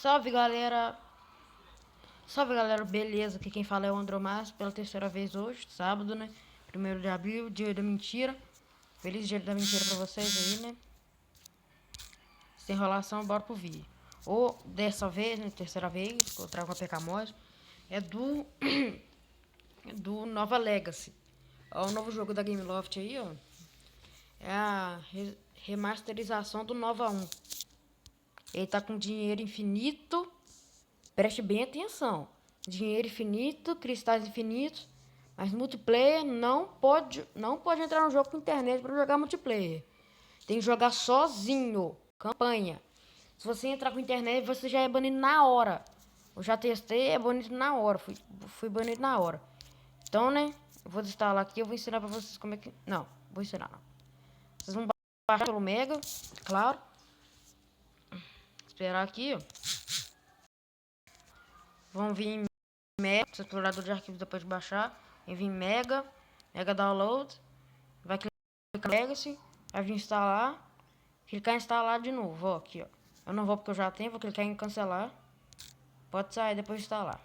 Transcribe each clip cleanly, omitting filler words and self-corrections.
Salve galera! Salve galera, beleza? Aqui quem fala é o Andromas pela terceira vez hoje, sábado, né? 1º de abril, dia da mentira. Feliz dia da mentira pra vocês aí, né? Sem enrolação, bora pro vídeo. Ou dessa vez, né? Terceira vez que eu trago a PK é do do Nova Legacy. Ó, o novo jogo da Gameloft aí, ó. É a remasterização do Nova 1. Ele tá com dinheiro infinito. Preste bem atenção. Dinheiro infinito, cristais infinitos. Mas multiplayer não pode entrar no jogo com internet para jogar multiplayer. Tem que jogar sozinho. Campanha. Se você entrar com internet, você já é banido na hora. Eu já testei, é banido na hora. Fui banido na hora. Então, né? Eu vou instalar aqui, eu vou ensinar pra vocês como é que... Não, vou ensinar não. Vocês vão baixar pelo Mega, claro. Esperar aqui, ó. Vão vir em Mega, explorador de arquivos depois de baixar. Vai vir Mega Download. Vai clicar em Legacy. Vai vir instalar. Clicar em instalar de novo, ó, aqui, ó. Eu não vou porque eu já tenho, vou clicar em cancelar. Pode sair depois de instalar.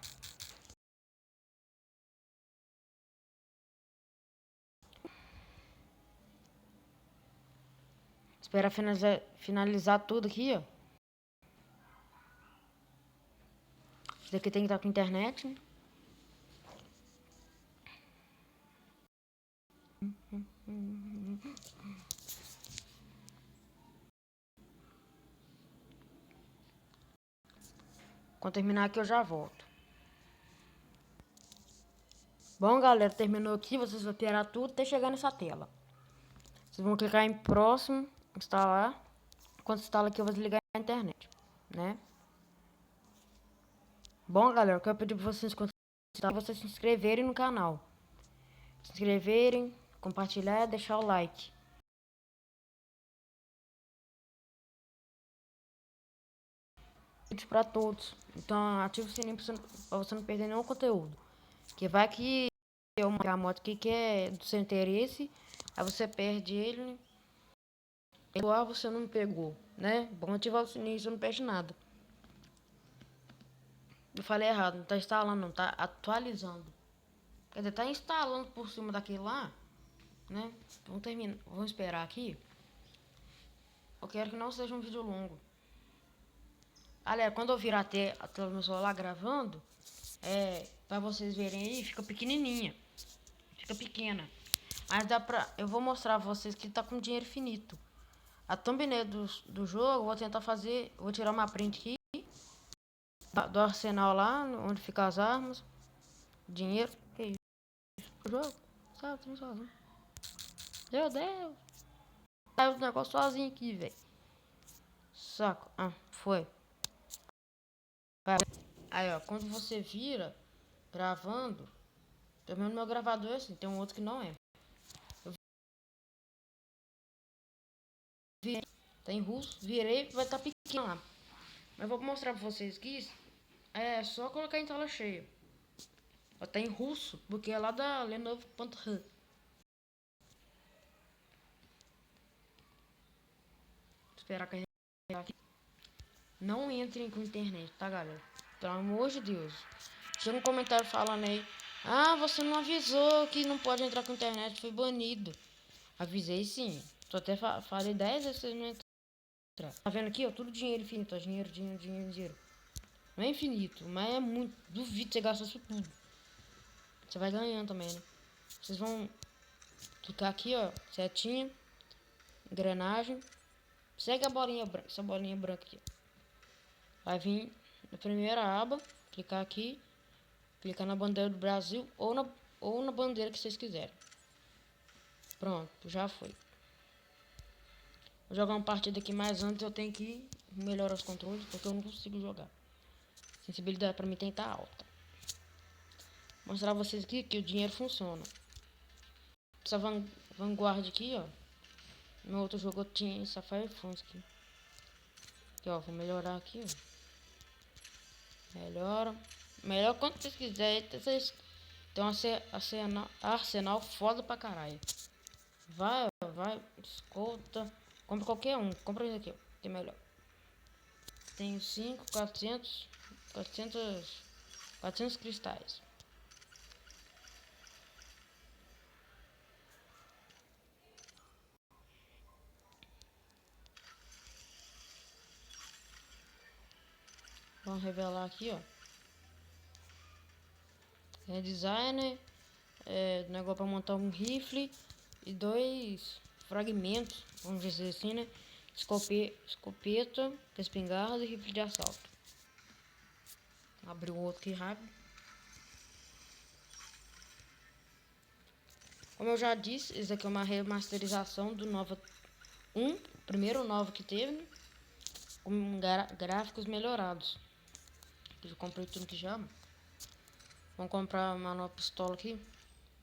Espera finalizar tudo aqui, ó. Isso daqui tem que estar com internet, né? Quando terminar aqui eu já volto. Bom, galera, terminou aqui. Vocês vão esperar tudo até chegar nessa tela. Vocês vão clicar em próximo, instalar. Quando instala aqui eu vou desligar a internet, né? Bom, galera, eu quero pedir pra vocês, quando vocês se inscreverem no canal. Se inscreverem, compartilhar, deixar o like. Vídeos pra todos. Então ativa o sininho pra você não perder nenhum conteúdo. Que vai que eu marcar a moto aqui que é do seu interesse. Aí você perde ele, né? Igual você não pegou, né? Bom ativar o sininho, você não perde nada. Eu falei errado, não tá instalando, não, tá atualizando. Quer dizer, tá instalando por cima daquele lá, né? Vamos terminar, vamos esperar aqui. Eu quero que não seja um vídeo longo. Galera, quando eu virar a tela do meu celular gravando, pra vocês verem aí, fica pequenininha. Fica pequena. Mas dá pra... Eu vou mostrar pra vocês que tá com dinheiro finito. A thumbnail do jogo, vou tentar fazer... Vou tirar uma print aqui. Do arsenal lá, onde ficam as armas. Dinheiro. Que isso? O jogo? Sabe, tem sozinho. Meu Deus. Saiu o negócio sozinho aqui, velho. Saco. Ah, foi. Aí, ó. Quando você vira, gravando... Também no meu gravador é assim. Tem um outro que não é. Tá em russo, virei, vai estar pequeno lá. Mas vou mostrar pra vocês que é só colocar em tela cheia. Tá em russo, porque é lá da Lenovo.ru. Esperar carregar aqui. Não entrem com internet, tá, galera? Pelo amor de Deus. Chega um comentário falando aí: ah, você não avisou que não pode entrar com internet, foi banido. Avisei sim. Tô até falei 10 vezes vocês não entrar. Tá vendo aqui, ó? Tudo dinheiro infinito, ó. Dinheiro. Não é infinito, mas é muito. Duvido você gastar isso tudo. Você vai ganhando também, né? Vocês vão clicar aqui, ó. Setinha. Engrenagem. Segue a bolinha branca. Essa bolinha branca aqui. Vai vir na primeira aba. Clicar aqui. Clicar na bandeira do Brasil. Ou na bandeira que vocês quiserem. Pronto, já foi. Vou jogar uma partida aqui, mas antes eu tenho que melhorar os controles, porque eu não consigo jogar. A sensibilidade pra mim tem que estar alta. Vou mostrar pra vocês aqui que o dinheiro funciona. Essa Vanguard aqui, ó. No outro jogo eu tinha essa Firefox aqui. Aqui, ó. Vou melhorar aqui, ó. Melhor quanto vocês quiserem. Vocês tem um arsenal foda pra caralho. Vai, escuta. Compre qualquer um. Compra esse aqui, ó. Que é melhor. Tenho 5, 400 cristais. Vamos revelar aqui, ó. É designer, negócio para montar um rifle e 2 fragmentos, vamos dizer assim, né? Escopeta, espingarda e rifle de assalto. Abrir o outro aqui rápido. Como eu já disse, isso aqui é uma remasterização do Nova 1, primeiro Nova que teve, né? Com gráficos melhorados. Eu comprei tudo que já. Vamos comprar uma nova pistola aqui.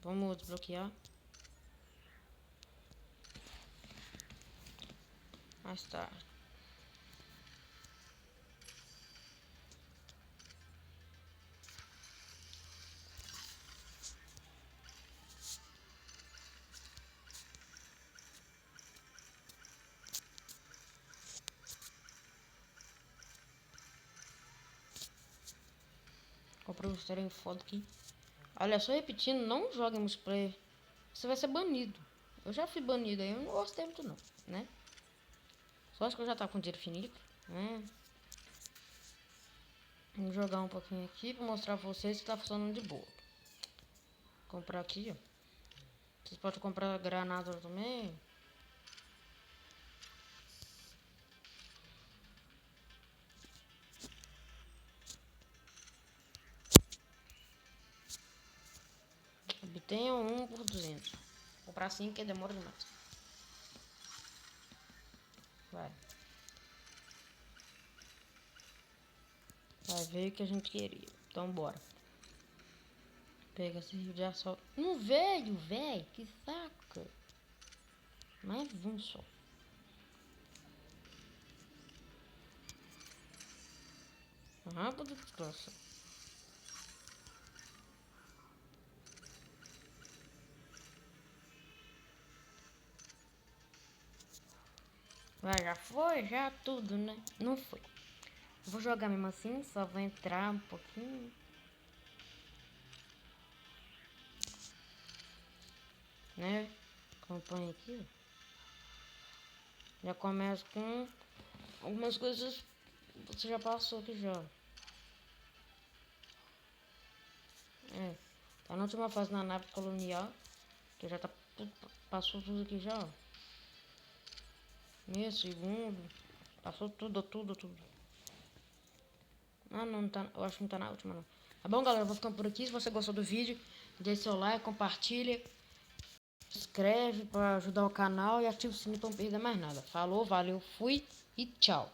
Vamos desbloquear. Mais tarde. Comprei um trem foda aqui. Olha, só repetindo, não joga em multiplayer. Você vai ser banido. Eu já fui banido aí, eu não gostei muito não, né? Só acho que eu já tá com dinheiro finito, né? Vamos jogar um pouquinho aqui pra mostrar pra vocês que tá funcionando de boa. Vou comprar aqui, ó. Vocês podem comprar granada também. Obtenha um por 200. Vou comprar 5 que demora demais. Vai. Vai ver o que a gente queria. Então bora. Pega esse rio de assalto. Não veio, velho. Que saco. Mais um só. Rápido desgraça. Vai, já foi? Já tudo, né? Não foi. Vou jogar mesmo assim, só vou entrar um pouquinho. Né? Acompanha aqui, ó. Já começa com algumas coisas que você já passou aqui já. Tá na última fase na nave colonial. Que já tá tudo, passou tudo aqui já, ó. Meio segundo. Passou tudo. Ah, não tá. Eu acho que não tá na última, não. Tá bom, galera? Eu vou ficando por aqui. Se você gostou do vídeo, deixe seu like, compartilha. Se inscreve pra ajudar o canal e ativa o sininho pra não perder mais nada. Falou, valeu, fui e tchau.